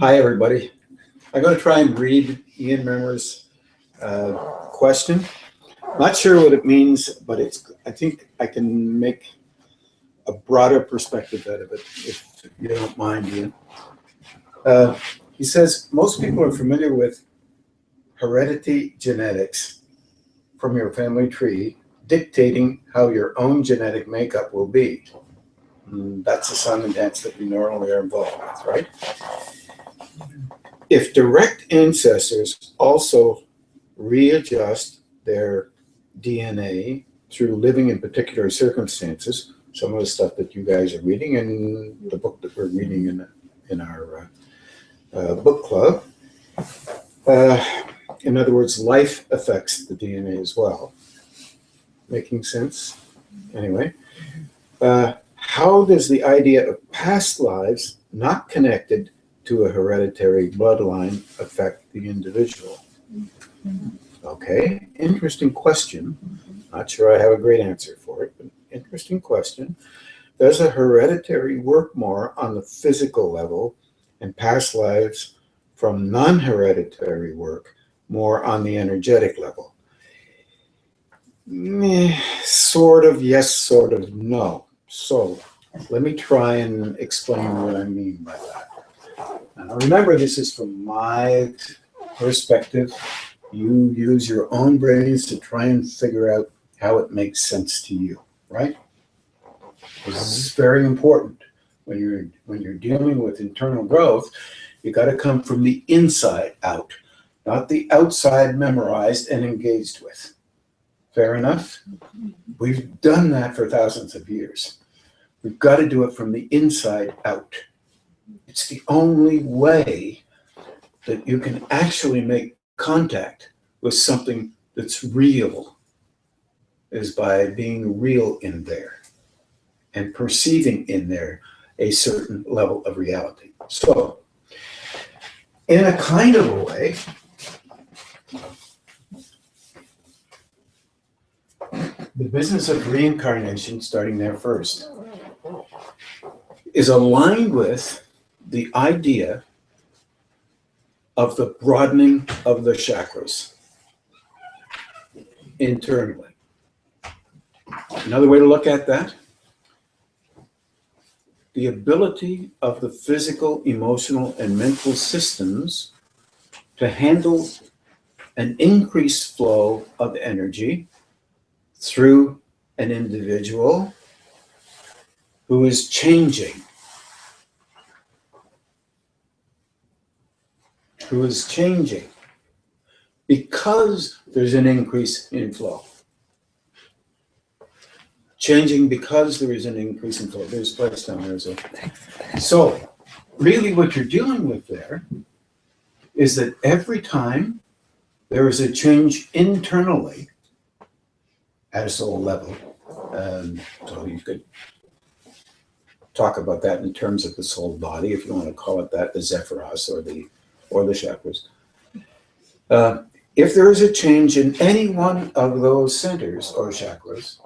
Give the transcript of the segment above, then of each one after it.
Hi, everybody. I'm going to try and read Ian Memmer's question. Not sure what it means, but I think I can make a broader perspective out of it, if you don't mind, Ian. He says, most people are familiar with heredity genetics from your family tree dictating how your own genetic makeup will be. That's the song and dance that we normally are involved with, right? If direct ancestors also readjust their DNA through living in particular circumstances, some of the stuff that you guys are reading and the book that we're reading in our book club, in other words, life affects the DNA as well. Making sense? Anyway, how does the idea of past lives not connected to a hereditary bloodline affect the individual? Okay, interesting question. Not sure I have a great answer for it, but interesting question. Does a hereditary work more on the physical level and past lives from non-hereditary work more on the energetic level? Sort of yes, sort of no. So let me try and explain what I mean by that. Now, remember, this is from my perspective. You use your own brains to try and figure out how it makes sense to you, right? This is very important. When you're dealing with internal growth, you got to come from the inside out, not the outside memorized and engaged with. Fair enough? We've done that for thousands of years. We've got to do it from the inside out. It's the only way that you can actually make contact with something that's real, is by being real in there and perceiving in there a certain level of reality. So, in a kind of a way, the business of reincarnation, starting there first, is aligned with the idea of the broadening of the chakras internally. Another way to look at that, the ability of the physical, emotional, and mental systems to handle an increased flow of energy through an individual who is changing. Because there's an increase in flow. Changing because there is an increase in flow. There's a place down there. So really what you're dealing with there is that every time there is a change internally at a soul level, so you could talk about that in terms of the soul body, if you want to call it that, the Zephyros or the chakras. If there is a change in any one of those centers or chakras,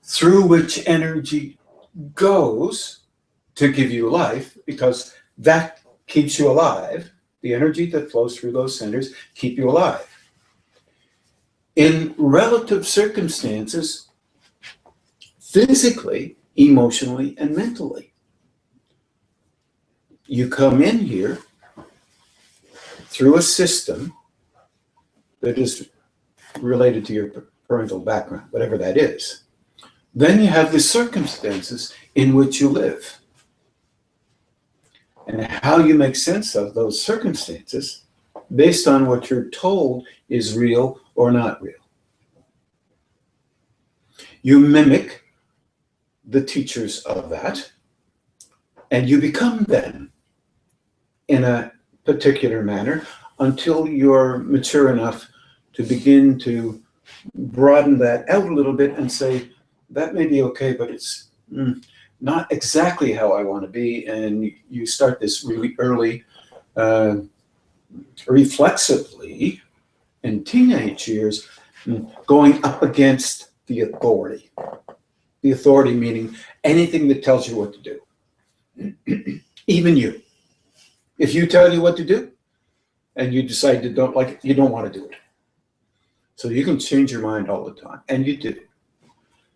through which energy goes to give you life, because that keeps you alive, the energy that flows through those centers keep you alive. In relative circumstances, physically, emotionally, and mentally, you come in here through a system that is related to your parental background, whatever that is. Then you have the circumstances in which you live. And how you make sense of those circumstances based on what you're told is real or not real. You mimic the teachers of that, and you become them in a particular manner until you're mature enough to begin to broaden that out a little bit and say, that may be okay, but it's not exactly how I want to be. And you start this really early, reflexively in teenage years, going up against the authority. The authority meaning anything that tells you what to do. Even you. If you tell you what to do and you decide you don't like it, you don't want to do it. So you can change your mind all the time, and you do.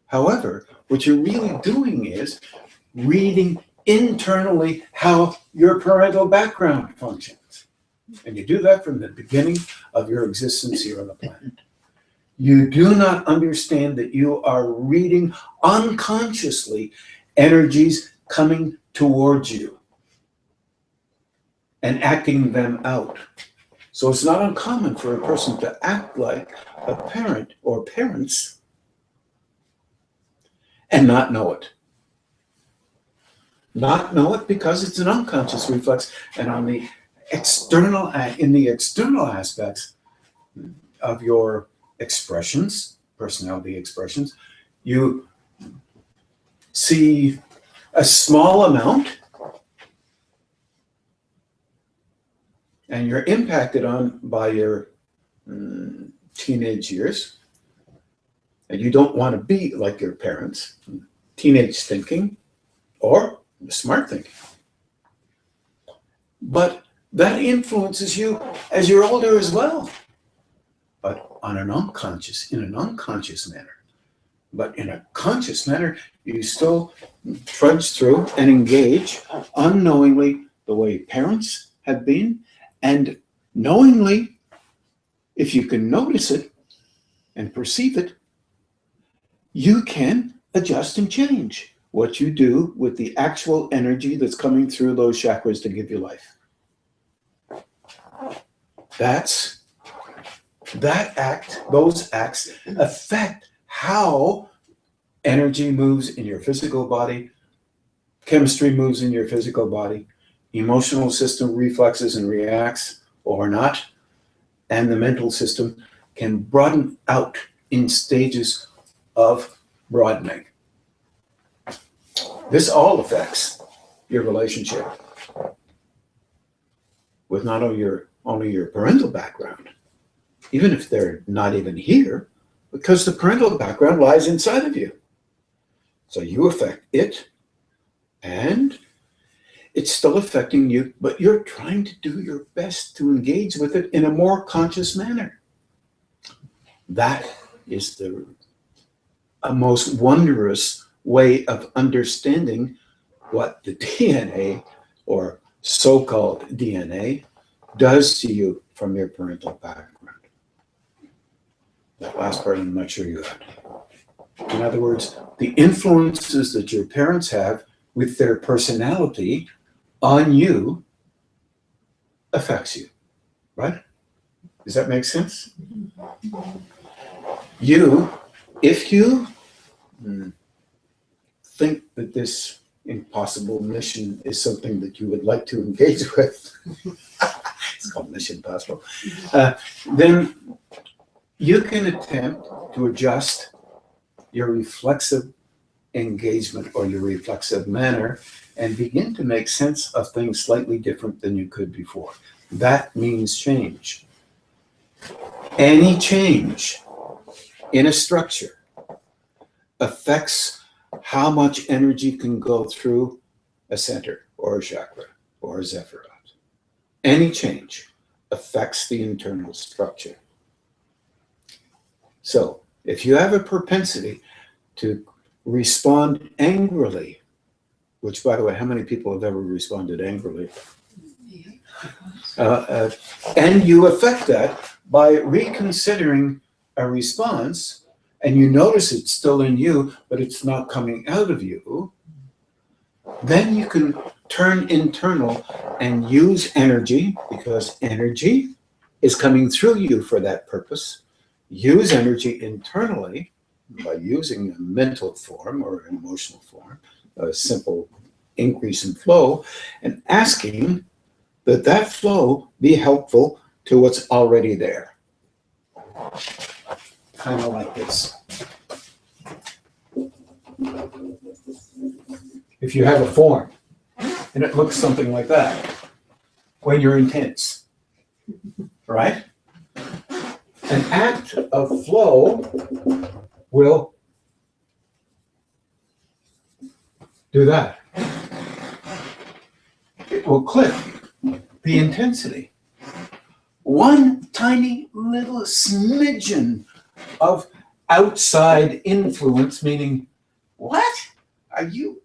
However, what you're really doing is reading internally how your parental background functions. And you do that from the beginning of your existence here on the planet. You do not understand that you are reading unconsciously energies coming towards you and acting them out. So it's not uncommon for a person to act like a parent or parents and not know it. Not know it because it's an unconscious reflex, and on the external, in the external aspects of your expressions, personality expressions, you see a small amount and you're impacted on by your teenage years, and you don't want to be like your parents, teenage thinking or smart thinking. But that influences you as you're older as well, but on an unconscious, in an unconscious manner. But in a conscious manner, you still trudge through and engage unknowingly the way parents have been, and knowingly, if you can notice it and perceive it, you can adjust and change what you do with the actual energy that's coming through those chakras to give you life. Those acts affect how energy moves in your physical body, chemistry moves in your physical body, emotional system reflexes and reacts or not, and the mental system can broaden out in stages of broadening. This all affects your relationship with not only your parental background, even if they're not even here, because the parental background lies inside of you. So you affect it, and it's still affecting you, but you're trying to do your best to engage with it in a more conscious manner. That is a most wondrous way of understanding what the DNA, or so-called DNA, does to you from your parental background. That last part I'm not sure you got. In other words, the influences that your parents have with their personality on you affects you, right? Does that make sense? If you think that this impossible mission is something that you would like to engage with, it's called Mission Impossible, then you can attempt to adjust your reflexive engagement or your reflexive manner and begin to make sense of things slightly different than you could before. That means change. Any change in a structure affects how much energy can go through a center or a chakra or a zephyr. Any change affects the internal structure. So if you have a propensity to respond angrily, which, by the way, how many people have ever responded angrily? And you affect that by reconsidering a response, and you notice it's still in you, but it's not coming out of you, then you can turn internal and use energy, because energy is coming through you for that purpose. Use energy internally by using a mental form or an emotional form, a simple increase in flow, and asking that that flow be helpful to what's already there. Kind of like this. If you have a form and it looks something like that when you're intense, right? An act of flow will do that. It will click the intensity. One tiny little smidgen of outside influence, meaning, what? Are you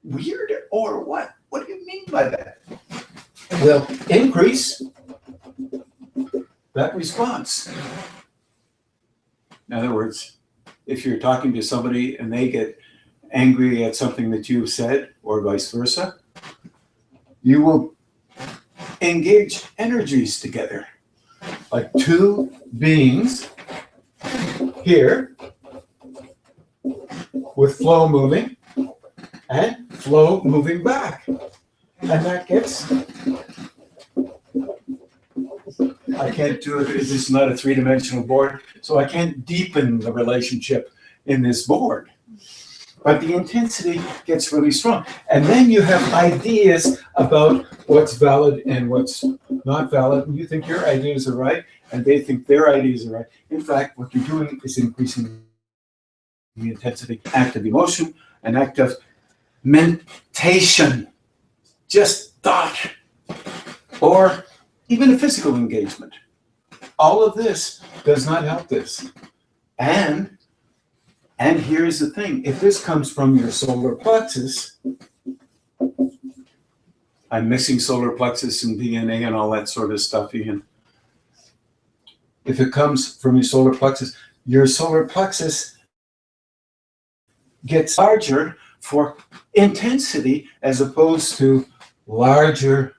weird or what? What do you mean by that? Will increase that response. In other words, if you're talking to somebody and they get angry at something that you've said, or vice versa, you will engage energies together, like two beings here with flow moving and flow moving back. And that gets, I can't do it, this is not a three-dimensional board, so I can't deepen the relationship in this board. But the intensity gets really strong. And then you have ideas about what's valid and what's not valid. And you think your ideas are right, and they think their ideas are right. In fact, what you're doing is increasing the intensity. Act of emotion, an act of mentation, just thought, or even a physical engagement. All of this does not help this. And here's the thing, if this comes from your solar plexus, I'm mixing solar plexus and DNA and all that sort of stuff, Ian. If it comes from your solar plexus gets larger for intensity as opposed to larger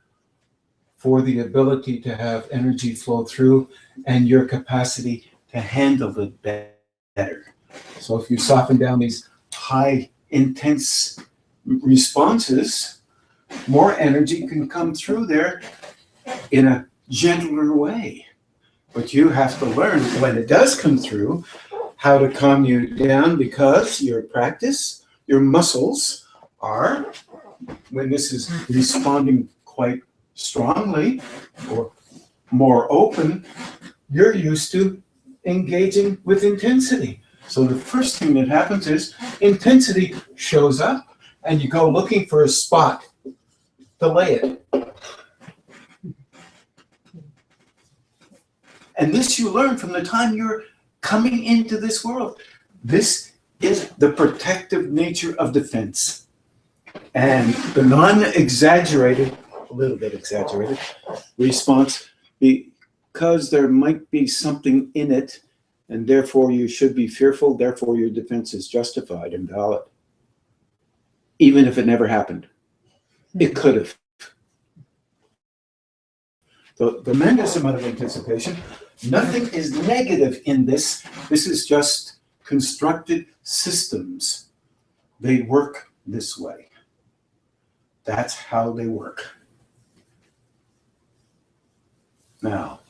for the ability to have energy flow through and your capacity to handle it better. So if you soften down these high intense responses, more energy can come through there in a gentler way. But you have to learn when it does come through how to calm you down, because your practice, your muscles are, when this is responding quite strongly or more open, you're used to engaging with intensity. So the first thing that happens is intensity shows up and you go looking for a spot to lay it. And this you learn from the time you're coming into this world. This is the protective nature of defense. And the non-exaggerated, a little bit exaggerated, response, because there might be something in it, and therefore you should be fearful, therefore your defense is justified and valid. Even if it never happened. It could have. The tremendous amount of anticipation. Nothing is negative in this. This is just constructed systems. They work this way. That's how they work. Now,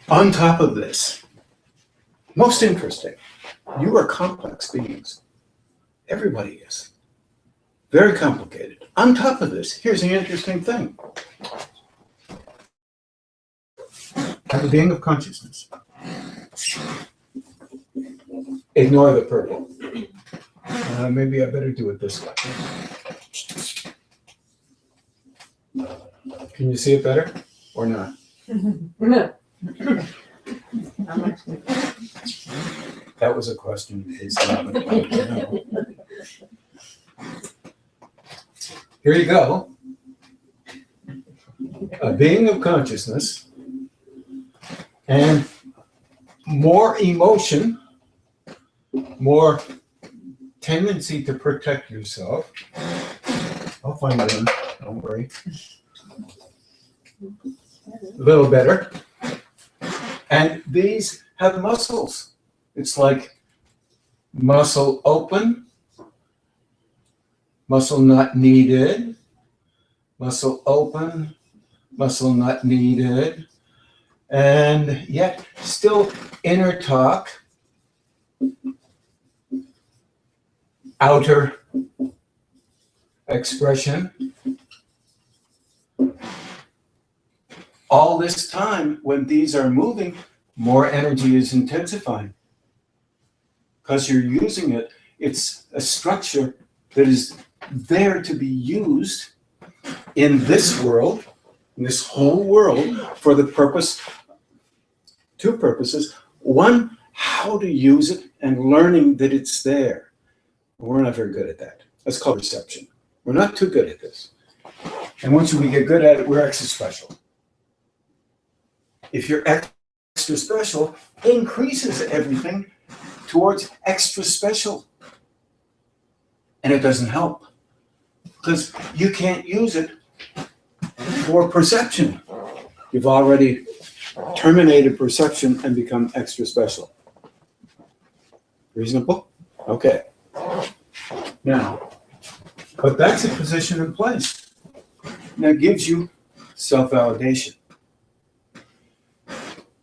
on top of this, most interesting, you are complex beings. Everybody is. Very complicated. On top of this, here's the interesting thing. I'm a being of consciousness. Ignore the purple. Maybe I better do it this way. Can you see it better or not? That was a question. Here you go. A being of consciousness and more emotion, more tendency to protect yourself. I'll find them, don't worry. A little better. And these have muscles. It's like muscle open, muscle not needed, muscle open, muscle not needed, and yet still inner talk, outer expression. All this time, when these are moving, more energy is intensifying. Because you're using it, it's a structure that is there to be used in this world, in this whole world, for the purpose, two purposes. One, how to use it and learning that it's there. We're not very good at that. That's called perception. We're not too good at this. And once we get good at it, we're extra special. If you're extra special, increases everything towards extra special. And it doesn't help because you can't use it for perception. You've already terminated perception and become extra special. Reasonable? Okay. Now, but that's a position in place. That gives you self-validation.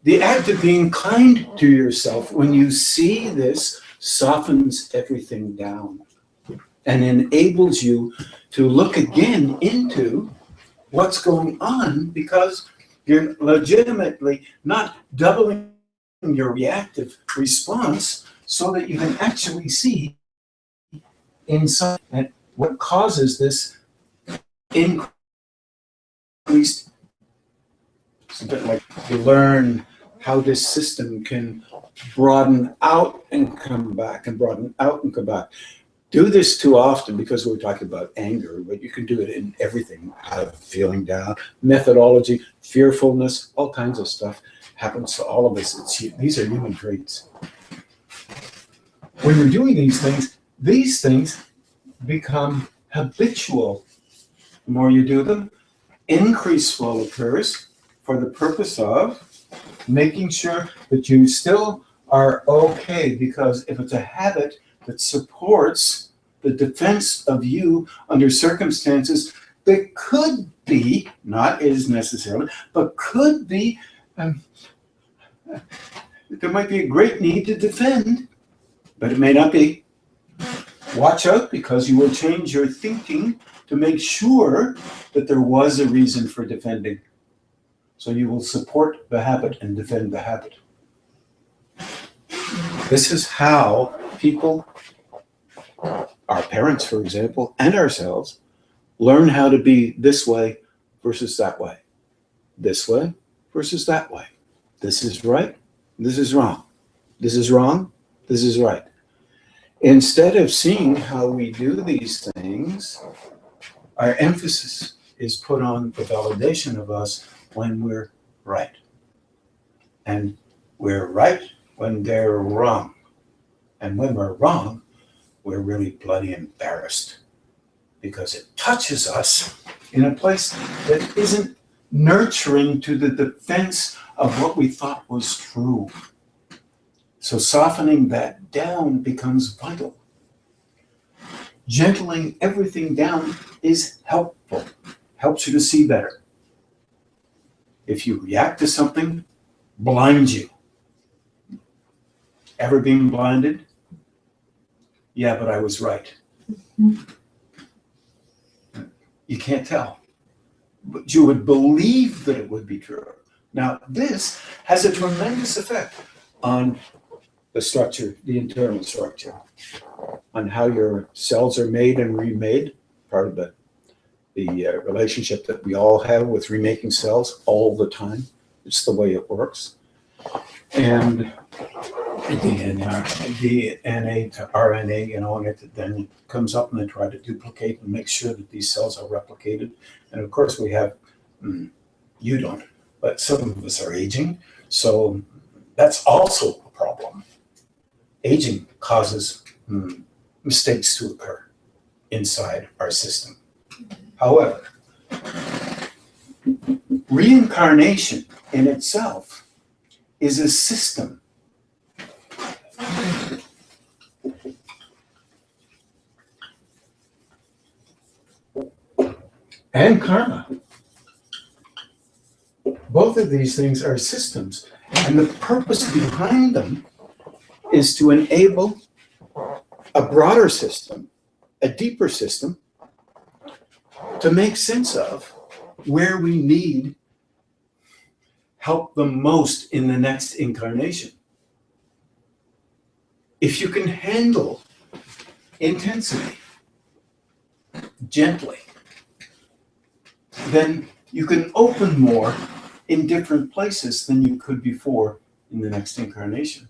The act of being kind to yourself when you see this softens everything down and enables you to look again into what's going on, because you're legitimately not doubling your reactive response so that you can actually see inside what causes this increased. It's a bit like you learn how this system can broaden out and come back and broaden out and come back. Do this too often because we're talking about anger, but you can do it in everything. Feeling down, methodology, fearfulness, all kinds of stuff happens to all of us. These are human traits. When you're doing these things become habitual. The more you do them, increased flow occurs for the purpose of making sure that you still are okay, because if it's a habit that supports the defense of you under circumstances that could be, not is necessarily, but could be, there might be a great need to defend, but it may not be. Watch out, because you will change your thinking to make sure that there was a reason for defending. So you will support the habit and defend the habit. This is how people, our parents, for example, and ourselves, learn how to be this way versus that way. This way versus that way. This is right, this is wrong. This is wrong, this is right. Instead of seeing how we do these things, our emphasis is put on the validation of us when we're right. And we're right when they're wrong. And when we're wrong, we're really bloody embarrassed, because it touches us in a place that isn't nurturing to the defense of what we thought was true. So softening that down becomes vital. Gentling everything down is helpful, helps you to see better. If you react to something, blinds you. Ever been blinded? Yeah, but I was right. You can't tell, but you would believe that it would be true. Now, this has a tremendous effect on the structure, the internal structure, on how your cells are made and remade, part of the relationship that we all have with remaking cells all the time. It's the way it works. And DNA to RNA, and it then comes up and they try to duplicate and make sure that these cells are replicated. And of course we have, you don't, but some of us are aging. So that's also a problem. Aging causes mistakes to occur inside our system. However, reincarnation in itself is a system. And karma. Both of these things are systems, and the purpose behind them is to enable a broader system, a deeper system, to make sense of where we need help the most in the next incarnation. If you can handle intensity gently, then you can open more in different places than you could before in the next incarnation.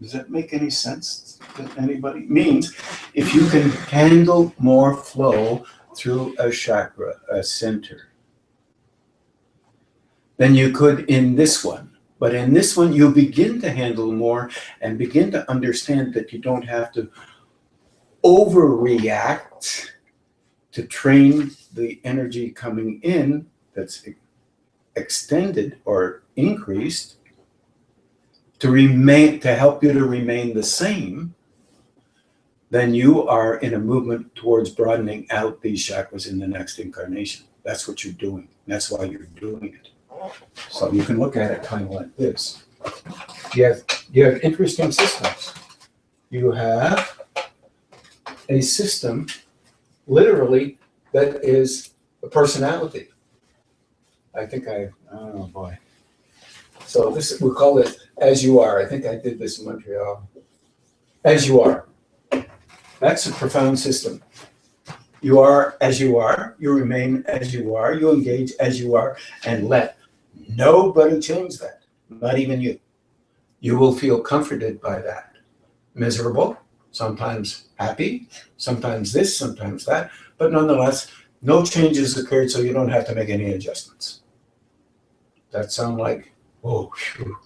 Does that make any sense to anybody? Means if you can handle more flow through a chakra, a center, than you could in this one. But in this one, you begin to handle more and begin to understand that you don't have to overreact to train the energy coming in that's extended or increased to help you to remain the same. Then you are in a movement towards broadening out these chakras in the next incarnation. That's what you're doing. That's why you're doing it. So you can look at it kind of like this. You have interesting systems. You have a system, literally, that is a personality. Oh boy. So this, we'll call it As You Are. I think I did this in Montreal. As You Are. That's a profound system. You are as you are, you remain as you are, you engage as you are, and let nobody change that, not even you. You will feel comforted by that. Miserable, sometimes happy, sometimes this, sometimes that, but nonetheless, no changes occurred, so you don't have to make any adjustments. That sound like, oh, phew.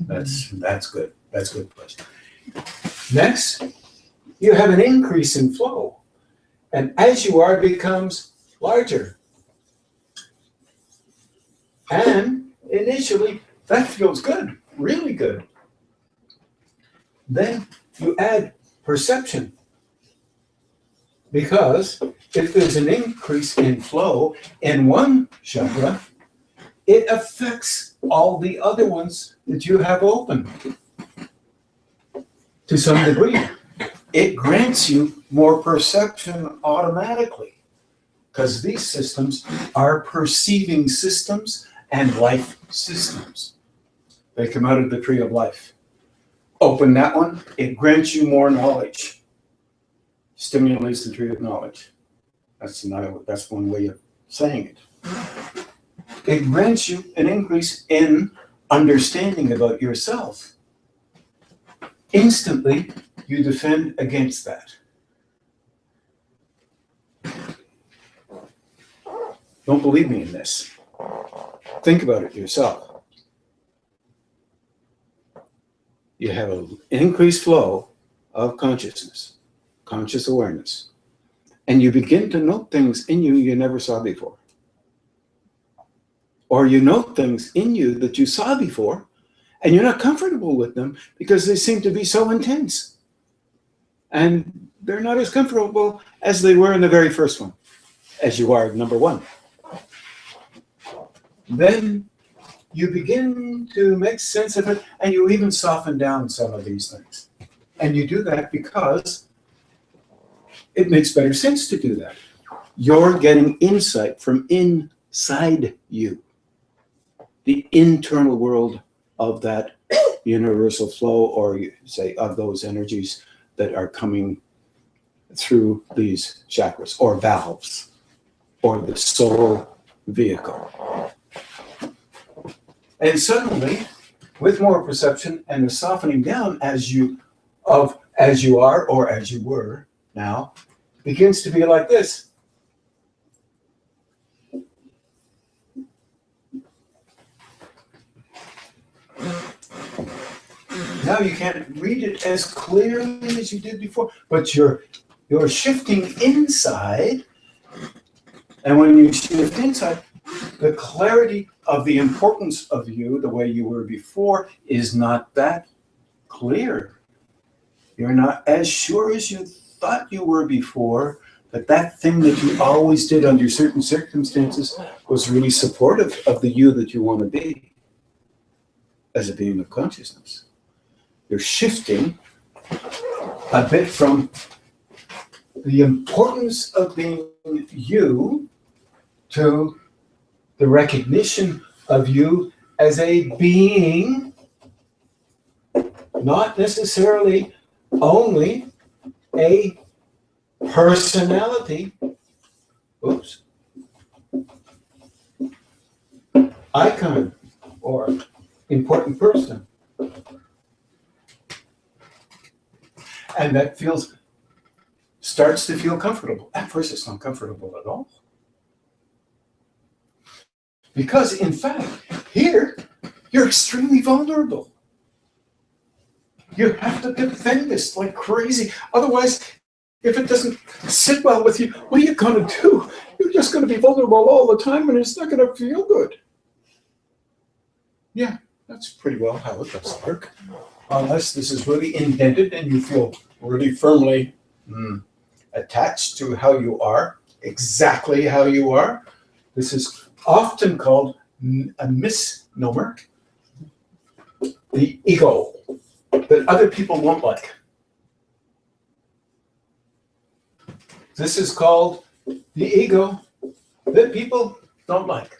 That's good. That's good place. Next, you have an increase in flow. And as you are becomes larger. And initially, that feels good, really good. Then you add perception. Because if there's an increase in flow in one chakra, it affects all the other ones that you have open to some degree. It grants you more perception automatically because these systems are perceiving systems and life systems. They come out of the tree of life. Open that one, it grants you more knowledge. Stimulates the tree of knowledge. That's one way of saying it. It grants you an increase in understanding about yourself. Instantly, you defend against that. Don't believe me in this. Think about it yourself. You have an increased flow of consciousness, conscious awareness, and you begin to note things in you never saw before. Or you note things in you that you saw before, and you're not comfortable with them because they seem to be so intense. And they're not as comfortable as they were in the very first one, as you are number one. Then you begin to make sense of it, and you even soften down some of these things. And you do that because it makes better sense to do that. You're getting insight from inside you, the internal world of that universal flow, or say of those energies that are coming through these chakras or valves or the soul vehicle. And suddenly, with more perception and the softening down as you are or as you were now, begins to be like this. Now you can't read it as clearly as you did before, but you're shifting inside. And when you shift inside, the clarity of the importance of you, the way you were before, is not that clear. You're not as sure as you thought you were before that thing that you always did under certain circumstances was really supportive of the you that you want to be as a being of consciousness. You're shifting a bit from the importance of being you to the recognition of you as a being, not necessarily only a personality. Oops. icon or important person. And that starts to feel comfortable. At first, it's not comfortable at all. Because, in fact, here, you're extremely vulnerable. You have to defend this like crazy. Otherwise, if it doesn't sit well with you, what are you going to do? You're just going to be vulnerable all the time, and it's not going to feel good. Yeah, that's pretty well how it does work. Unless this is really indented and you feel really firmly attached to how you are, exactly how you are. This is often called a misnomer, the ego, that other people won't like. This is called the ego that people don't like.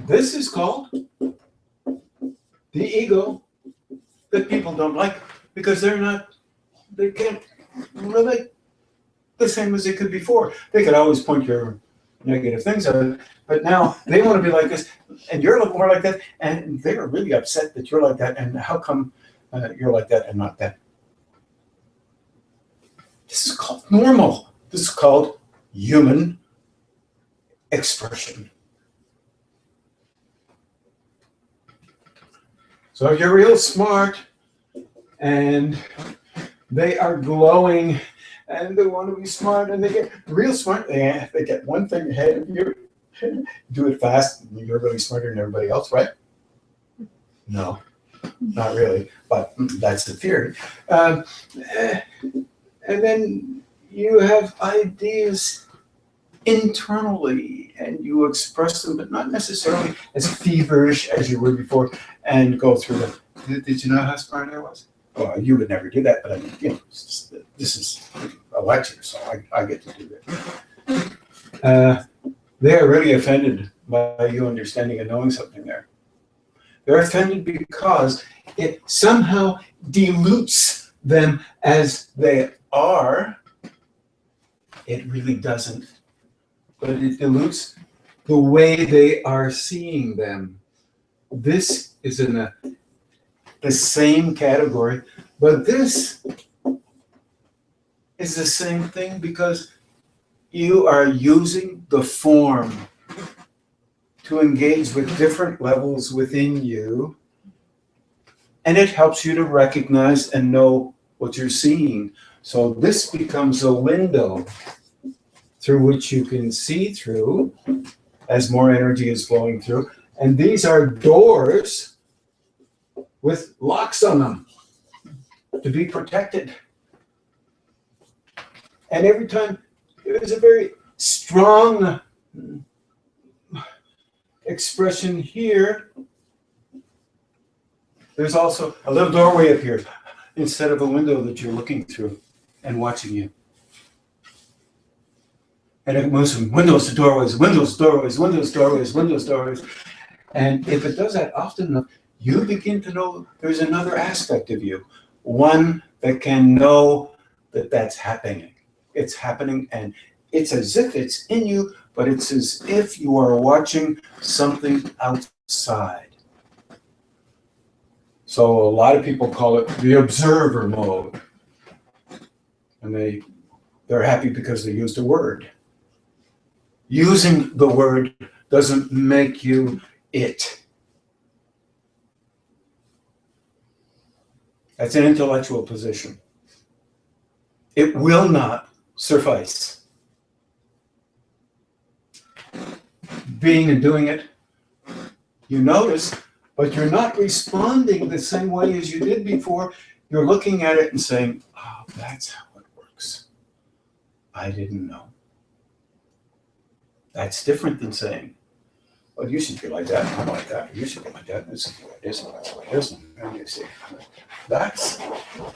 This is called the ego that people don't like because they can't relate the same as they could before. They could always point your negative things out, but now they want to be like this, and you're more like that, and they're really upset that you're like that, and how come you're like that and not that? This is called normal. This is called human expression. So if you're real smart and they are glowing and they want to be smart and they get real smart, they get one thing ahead of you, do it fast, and you're really smarter than everybody else, right? No, not really, but that's the theory. And then you have ideas internally and you express them, but not necessarily as feverish as you were before, and go through them. Did you know how smart I was? Well, you would never do that, but I mean, this is a lecture, so I get to do that. They are really offended by you understanding and knowing something there. They're offended because it somehow dilutes them as they are. It really doesn't, but it dilutes the way they are seeing them. This is in the same category, but this is the same thing because you are using the form to engage with different levels within you, and it helps you to recognize and know what you're seeing. So this becomes a window through which you can see through as more energy is flowing through. And these are doors with locks on them to be protected. And every time there's a very strong expression here, there's also a little doorway up here instead of a window that you're looking through and watching you. And it moves from windows to doorways, windows, doorways, windows, doorways, windows, doorways. And if it does that often enough, you begin to know there's another aspect of you, one that can know that that's happening. It's happening, and it's as if it's in you, but it's as if you are watching something outside. So a lot of people call it the observer mode. And they're happy because they used a word. Using the word doesn't make you it. That's an intellectual position. It will not suffice. Being and doing it, you notice, but you're not responding the same way as you did before. You're looking at it and saying, oh, that's how it works. I didn't know. That's different than saying, well, you should be like that, I'm like that, you should be like that, this is the way it is, and that's the way it is. And you see, that's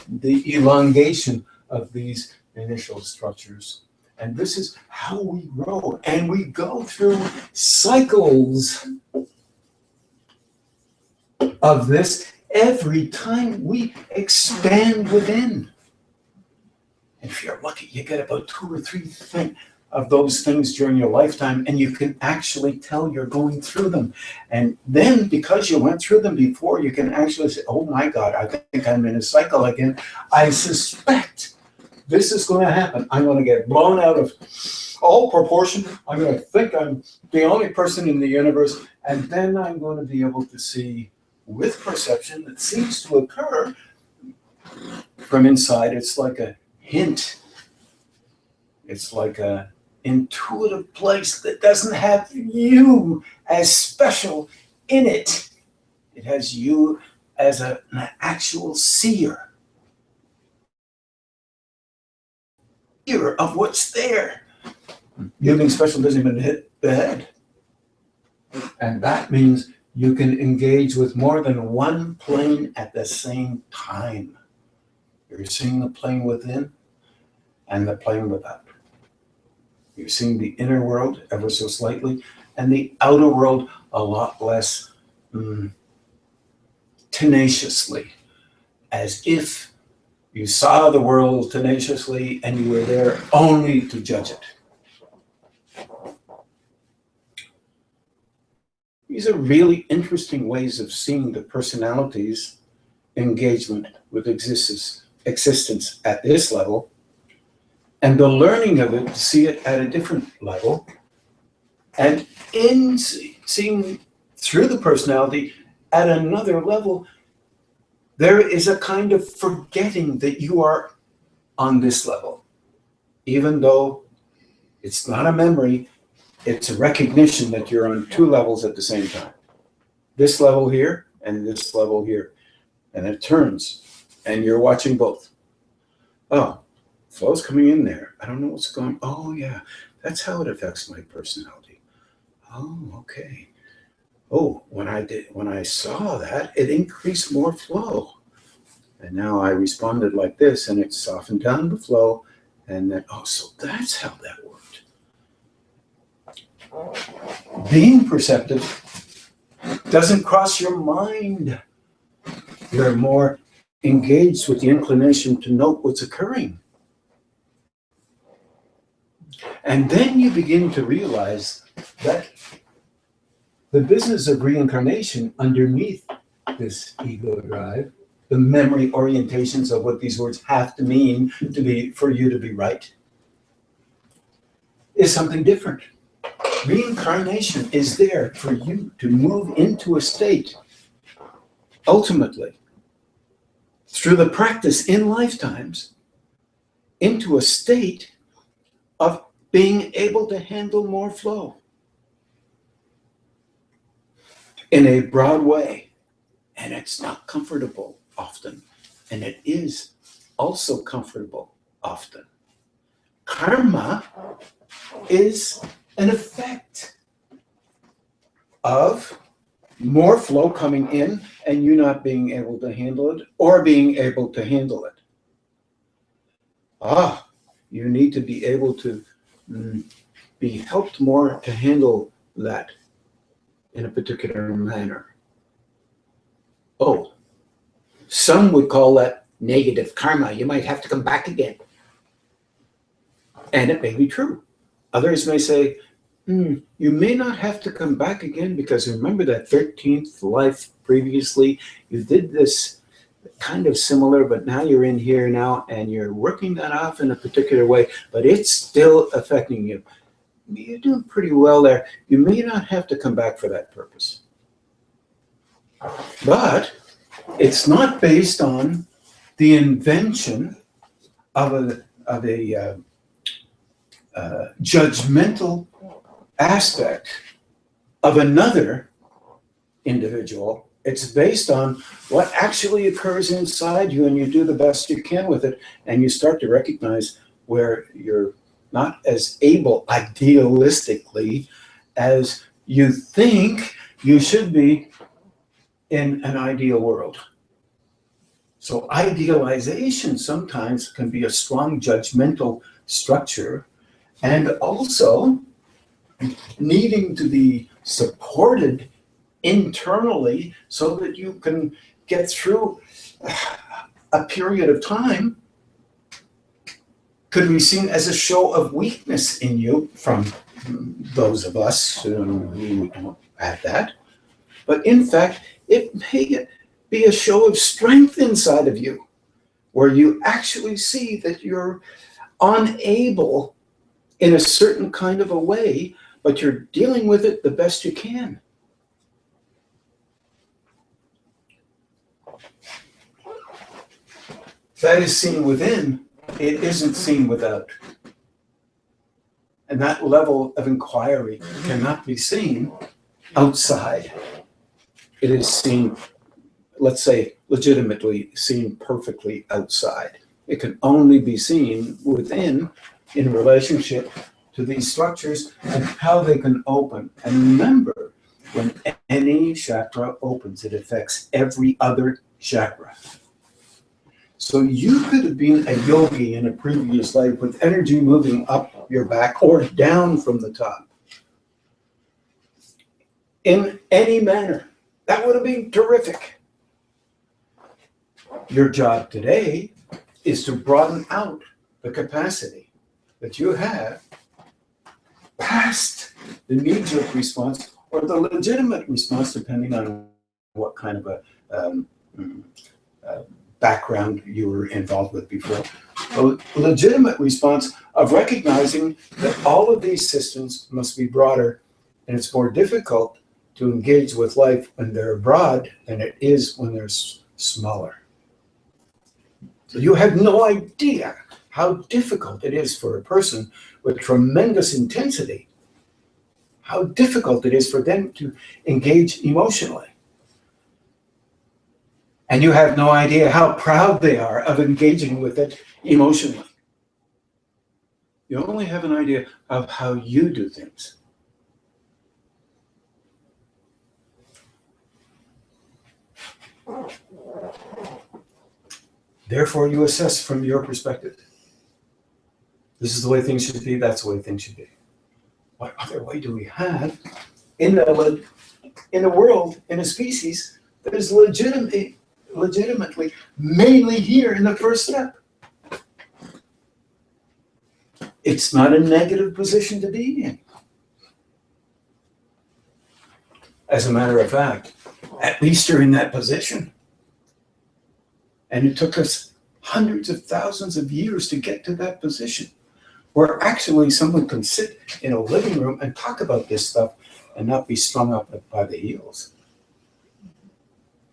the elongation of these initial structures. And this is how we grow. And we go through cycles of this every time we expand within. And if you're lucky, you get about 2 or 3 of those things during your lifetime, and you can actually tell you're going through them. And then because you went through them before, you can actually say, oh my God, I think I'm in a cycle again. I suspect this is going to happen. I'm going to get blown out of all proportion. I'm going to think I'm the only person in the universe. And then I'm going to be able to see with perception that seems to occur from inside. It's like a hint. It's like a intuitive place that doesn't have you as special in it. It has you as an actual seer of what's there. You being special doesn't even hit the head. And that means you can engage with more than one plane at the same time. You're seeing the plane within and the plane without. You're seeing the inner world ever so slightly, and the outer world a lot less tenaciously, as if you saw the world tenaciously and you were there only to judge it. These are really interesting ways of seeing the personality's engagement with existence at this level, and the learning of it to see it at a different level, and in seeing through the personality at another level, there is a kind of forgetting that you are on this level, even though it's not a memory. It's a recognition that you're on two levels at the same time. This level here and this level here. And it turns, and you're watching both. Oh, flow's coming in there. I don't know what's going. Oh yeah, that's how it affects my personality. Oh, okay. Oh, when I saw that, it increased more flow. And now I responded like this, and it softened down the flow. And then, oh, so that's how that worked. Being perceptive doesn't cross your mind. You're more engaged with the inclination to note what's occurring. And then you begin to realize that the business of reincarnation underneath this ego drive, the memory orientations of what these words have to mean for you to be right, is something different. Reincarnation is there for you to move into a state, ultimately, through the practice in lifetimes, into a state of being able to handle more flow in a broad way. And it's not comfortable often, and it is also comfortable often. Karma is an effect of more flow coming in and you not being able to handle it, or being able to handle it. You need to be able to be helped more to handle that in a particular manner. Oh, some would call that negative karma. You might have to come back again. And it may be true. Others may say, you may not have to come back again, because remember that 13th life previously, you did this kind of similar, but now you're in here now and you're working that off in a particular way, but it's still affecting you. You're doing pretty well there. You may not have to come back for that purpose. But it's not based on the invention of a judgmental aspect of another individual. It's based on what actually occurs inside you, and you do the best you can with it, and you start to recognize where you're not as able idealistically as you think you should be in an ideal world. So idealization sometimes can be a strong judgmental structure, and also needing to be supported internally so that you can get through a period of time could be seen as a show of weakness in you from those of us who don't have that. But in fact, it may be a show of strength inside of you, where you actually see that you're unable in a certain kind of a way, but you're dealing with it the best you can. That is seen within, it isn't seen without. And that level of inquiry cannot be seen outside. It is seen, let's say, legitimately seen perfectly outside. It can only be seen within in relationship to these structures and how they can open. And remember, when any chakra opens, it affects every other chakra. So you could have been a yogi in a previous life with energy moving up your back or down from the top in any manner. That would have been terrific. Your job today is to broaden out the capacity that you have past the knee-jerk response or the legitimate response, depending on what kind of a background you were involved with before. A legitimate response of recognizing that all of these systems must be broader, and it's more difficult to engage with life when they're broad than it is when they're smaller. So you have no idea how difficult it is for a person with tremendous intensity, how difficult it is for them to engage emotionally. And you have no idea how proud they are of engaging with it emotionally. You only have an idea of how you do things. Therefore, you assess from your perspective. This is the way things should be, that's the way things should be. What other way do we have in a world, in a species that is legitimately, mainly here in the first step? It's not a negative position to be in. As a matter of fact, at least you're in that position. And it took us hundreds of thousands of years to get to that position, where actually someone can sit in a living room and talk about this stuff and not be strung up by the heels.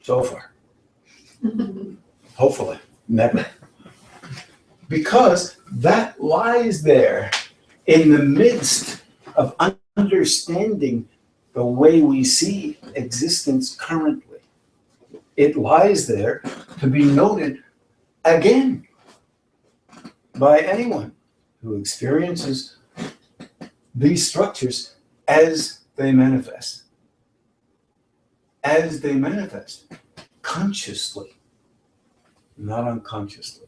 So far. Hopefully, never. Because that lies there in the midst of understanding the way we see existence currently. It lies there to be noted again by anyone who experiences these structures as they manifest. As they manifest, consciously, not unconsciously.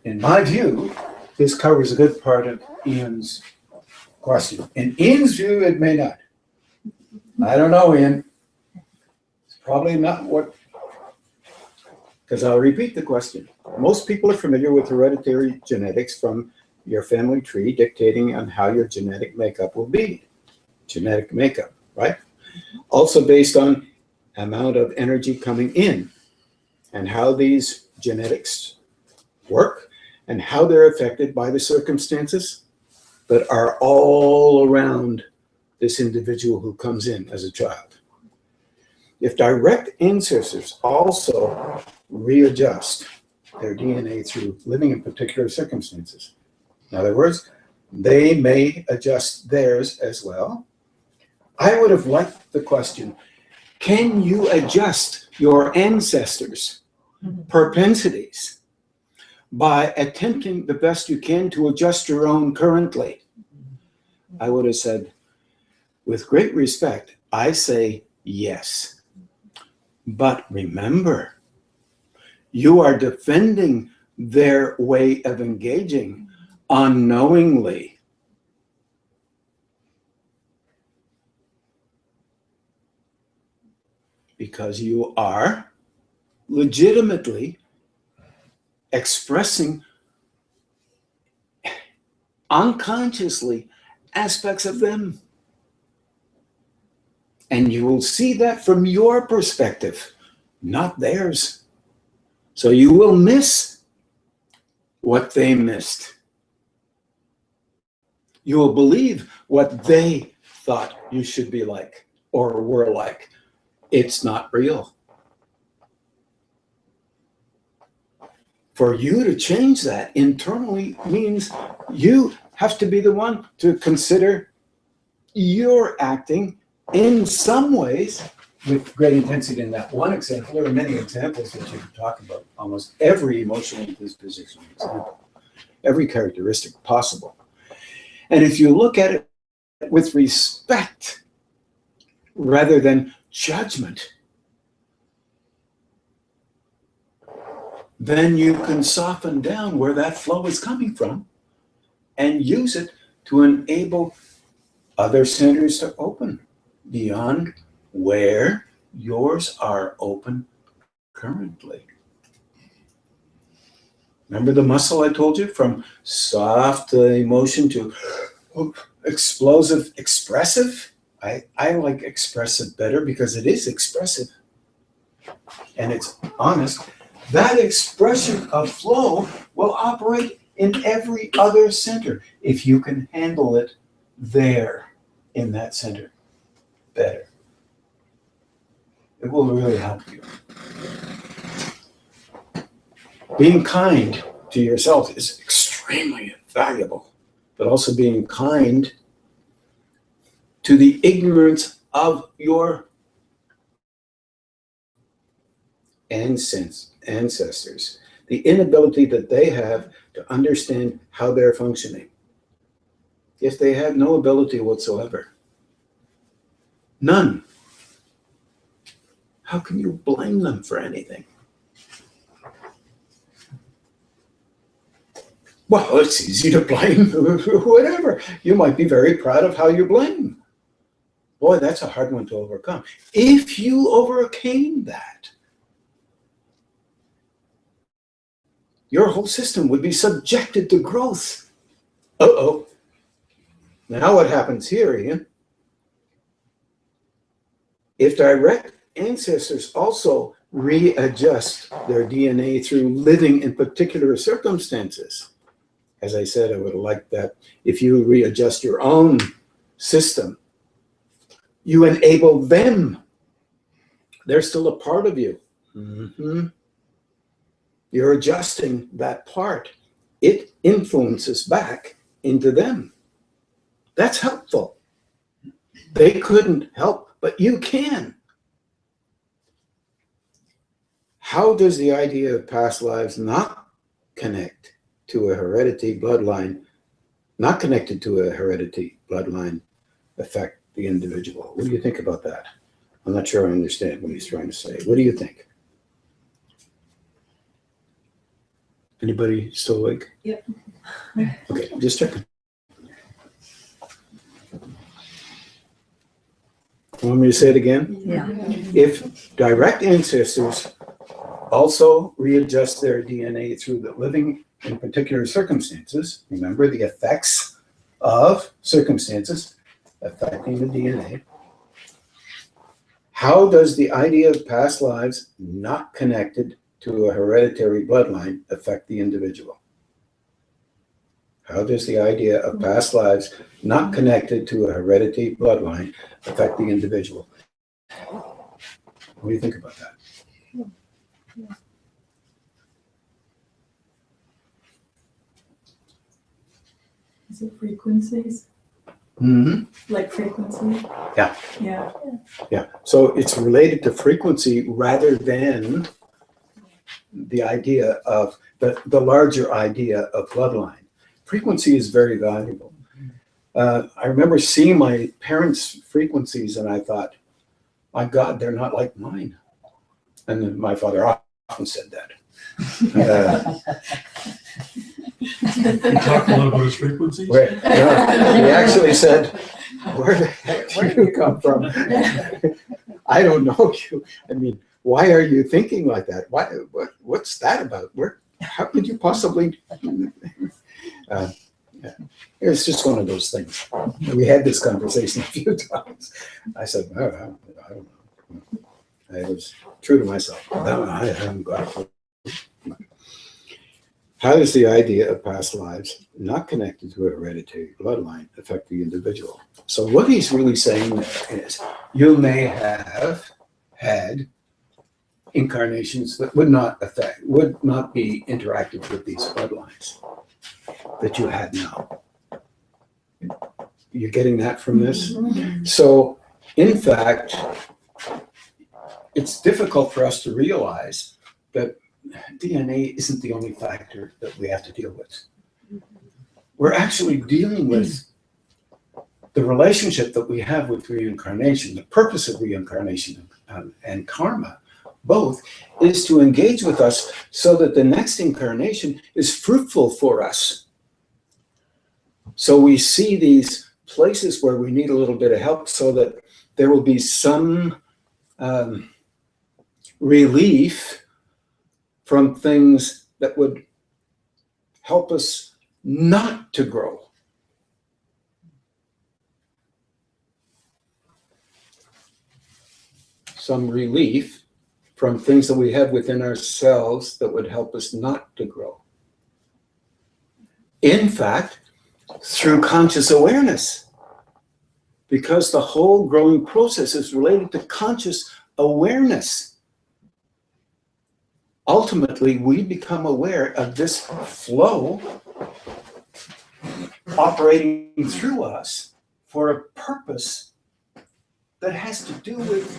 In my view, this covers a good part of Ian's question. In Ian's view, it may not. I don't know, Ian. It's probably not what, because I'll repeat the question. Most people are familiar with hereditary genetics from your family tree dictating on how your genetic makeup will be. Genetic makeup, right? Also based on amount of energy coming in and how these genetics work and how they're affected by the circumstances that are all around this individual who comes in as a child. If direct ancestors also readjust their DNA through living in particular circumstances, in other words, they may adjust theirs as well. I would have liked the question, can you adjust your ancestors' propensities by attempting the best you can to adjust your own currently? I would have said, with great respect, I say yes. But remember, you are defending their way of engaging unknowingly. Because you are legitimately expressing unconsciously aspects of them. And you will see that from your perspective, not theirs. So you will miss what they missed. You will believe what they thought you should be like or were like. It's not real. For you to change that internally means you have to be the one to consider you're acting in some ways with great intensity. In that one example, there are many examples that you can talk about. Almost every emotional disposition example, every characteristic possible. And if you look at it with respect rather than judgment, then you can soften down where that flow is coming from and use it to enable other centers to open beyond where yours are open currently. Remember the muscle I told you, from soft emotion to explosive, expressive? I like expressive better because it is expressive and it's honest. That expression of flow will operate in every other center if you can handle it there in that center better. It will really help you. Being kind to yourself is extremely valuable, but also being kind to the ignorance of your ancestors, the inability that they have to understand how they're functioning. If they have no ability whatsoever, none, how can you blame them for anything? Well, it's easy to blame whatever. You might be very proud of how you blame. Boy, that's a hard one to overcome. If you overcame that, your whole system would be subjected to growth. Uh-oh. Now what happens here, Ian? If direct ancestors also readjust their DNA through living in particular circumstances, as I said, I would have liked that if you readjust your own system, you enable them. They're still a part of you. Mm-hmm. You're adjusting that part. It influences back into them. That's helpful. They couldn't help, but you can. How does the idea of past lives not connect to a heredity bloodline, not connected to a heredity bloodline, affect the individual? What do you think about that? I'm not sure I understand what he's trying to say. What do you think? Anybody still awake? Yep. Okay, just checking. Want me to say it again? Yeah. If direct ancestors also readjust their DNA through the living in particular circumstances, remember the effects of circumstances affecting the DNA, how does the idea of past lives not connected to a hereditary bloodline affect the individual? How does the idea of past lives not connected to a hereditary bloodline affect the individual? What do you think about that? Is it frequencies? Mm-hmm. Like frequency? Yeah. Yeah. Yeah. So it's related to frequency rather than the idea of the larger idea of bloodline. Frequency is very valuable. I remember seeing my parents' frequencies and I thought, my God, they're not like mine. And then my father often said that. He talked a lot about his frequencies. He actually said, where the heck do you come from? I don't know you. I mean, why are you thinking like that? What's that about? how could you possibly? Yeah. It's just one of those things. We had this conversation a few times. I said, I don't know. I was true to myself. No, I haven't got a clue. How does the idea of past lives not connected to a hereditary bloodline affect the individual? So what he's really saying there is you may have had incarnations that would not be interactive with these bloodlines that you had now. You're getting that from this? So in fact, it's difficult for us to realize that DNA isn't the only factor that we have to deal with. We're actually dealing with the relationship that we have with reincarnation, the purpose of reincarnation and karma, both, is to engage with us so that the next incarnation is fruitful for us. So we see these places where we need a little bit of help so that there will be some relief from things that would help us not to grow. Some relief from things that we have within ourselves that would help us not to grow. In fact, through conscious awareness, because the whole growing process is related to conscious awareness. Ultimately, we become aware of this flow operating through us for a purpose that has to do with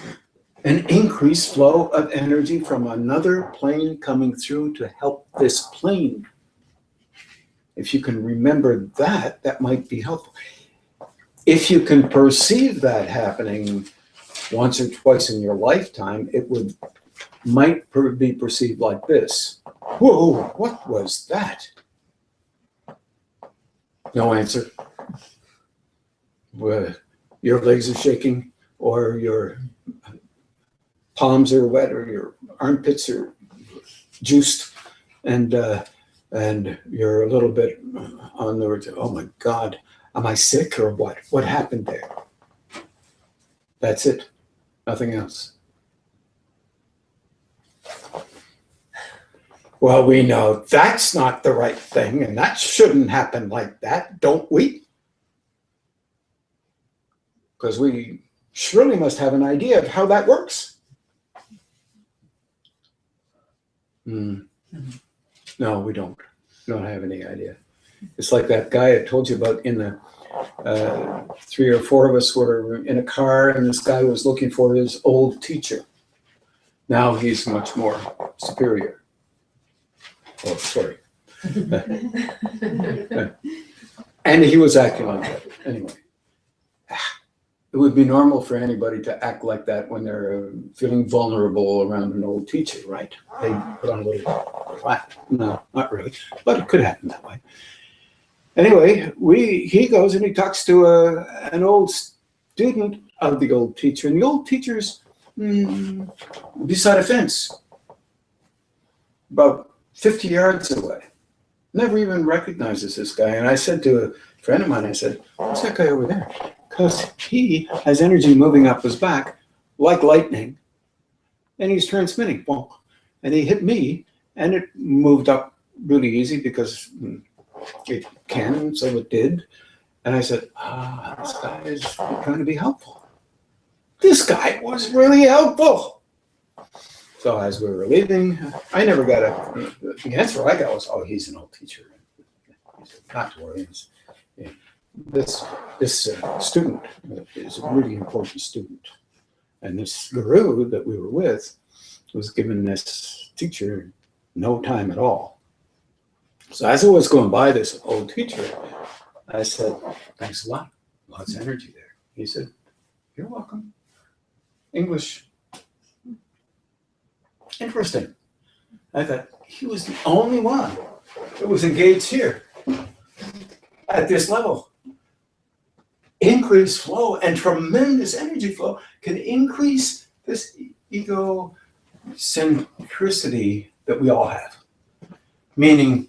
an increased flow of energy from another plane coming through to help this plane. If you can remember that, that might be helpful. If you can perceive that happening once or twice in your lifetime, it might be perceived like this. Whoa, what was that? No answer. Your legs are shaking, or your palms are wet, or your armpits are juiced, and you're a little bit on the verge of, oh my God, am I sick or what? What happened there? That's it. Nothing else. Well, we know that's not the right thing, and that shouldn't happen like that, don't we? Because we surely must have an idea of how that works. No, we don't. We don't have any idea. It's like that guy I told you about in the 3 or 4 of us were in a car, and this guy was looking for his old teacher. Now he's much more superior. Oh, sorry. And he was acting like that. Anyway, it would be normal for anybody to act like that when they're feeling vulnerable around an old teacher, right? They put on a little flat. No, not really, but it could happen that way. Anyway, he goes and he talks to an old student of the old teacher, and the old teacher's beside a fence, about 50 yards away. Never even recognizes this guy. And I said to a friend of mine, I said, what's that guy over there? Because he has energy moving up his back like lightning, and he's transmitting. And he hit me, and it moved up really easy because it can, so it did. And I said, this guy is trying to be helpful. This guy was really helpful. So as we were leaving, I never got the answer I got was, oh, he's an old teacher. He said, not to worry. This student is a really important student. And this guru that we were with was giving this teacher no time at all. So as I was going by this old teacher, I said, thanks a lot. Lots of energy there. He said, you're welcome. English. Interesting. I thought he was the only one that was engaged here at this level. Increased flow and tremendous energy flow can increase this egocentricity that we all have. meaning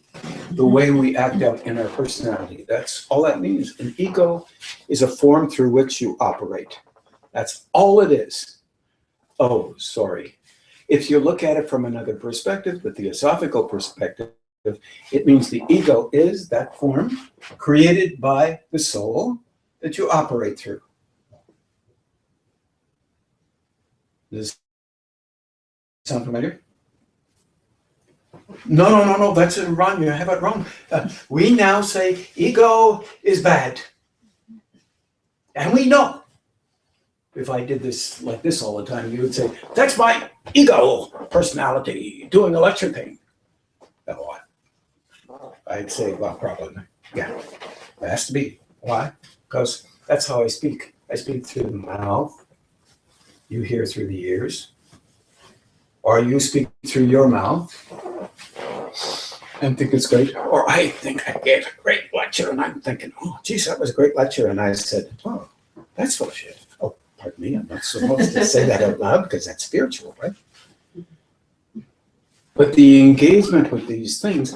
the way we act out in our personality. That's all that means. An ego is a form through which you operate. That's all it is. Oh, sorry. If you look at it from another perspective, the theosophical perspective, it means the ego is that form created by the soul that you operate through. Does this sound familiar? No, that's wrong. You have it wrong. We now say ego is bad. And we know. If I did this like this all the time, you would say, that's my ego personality doing a lecture thing. Oh, I'd say, well, probably, yeah, it has to be. Why? Because that's how I speak. I speak through the mouth. You hear through the ears. Or you speak through your mouth and think it's great. Or I think I gave a great lecture and I'm thinking, oh, geez, that was a great lecture. And I said, oh, that's full of shit. Oh, pardon me, I'm not supposed to say that out loud because that's spiritual, right? But the engagement with these things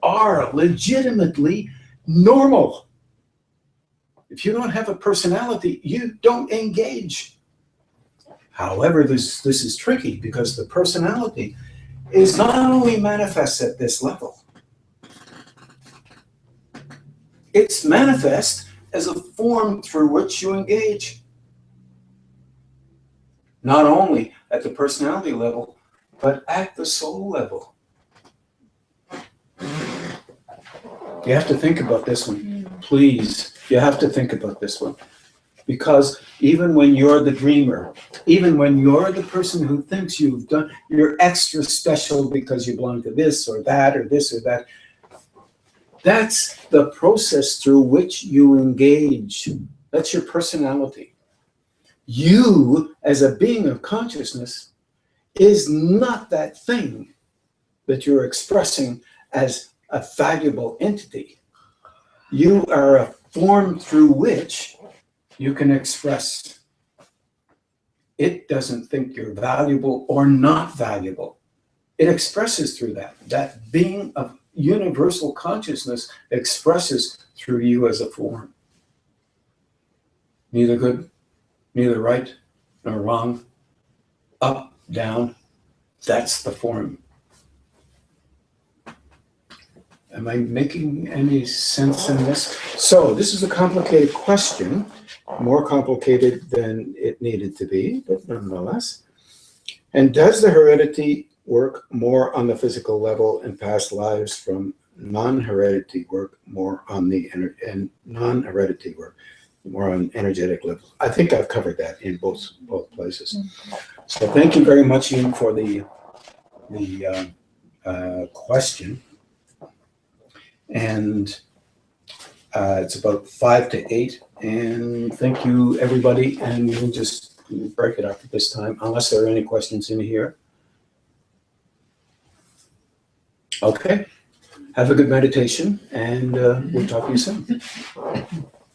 are legitimately normal. If you don't have a personality, you don't engage. However, this is tricky because the personality is not only manifest at this level, it's manifest as a form through which you engage. Not only at the personality level, but at the soul level. You have to think about this one. Please, you have to think about this one. Because even when you're the dreamer, even when you're the person who thinks you're extra special because you belong to this or that or this or that, that's the process through which you engage. That's your personality. You, as a being of consciousness, is not that thing that you're expressing as a valuable entity. You are a form through which you can express. It doesn't think you're valuable or not valuable. It expresses through that. That being of universal consciousness expresses through you as a form. Neither good, neither right, nor wrong, up, down, that's the form. Am I making any sense in this? So this is a complicated question, more complicated than it needed to be, but nonetheless. And does the heredity work more on the physical level in past lives from non-heredity work more on the non-heredity work more on energetic levels? I think I've covered that in both places. So thank you very much, Ian, for the question. And it's about 5 to 8. And thank you, everybody. And we'll just break it up at this time, unless there are any questions in here. Okay. Have a good meditation, and we'll talk to you soon.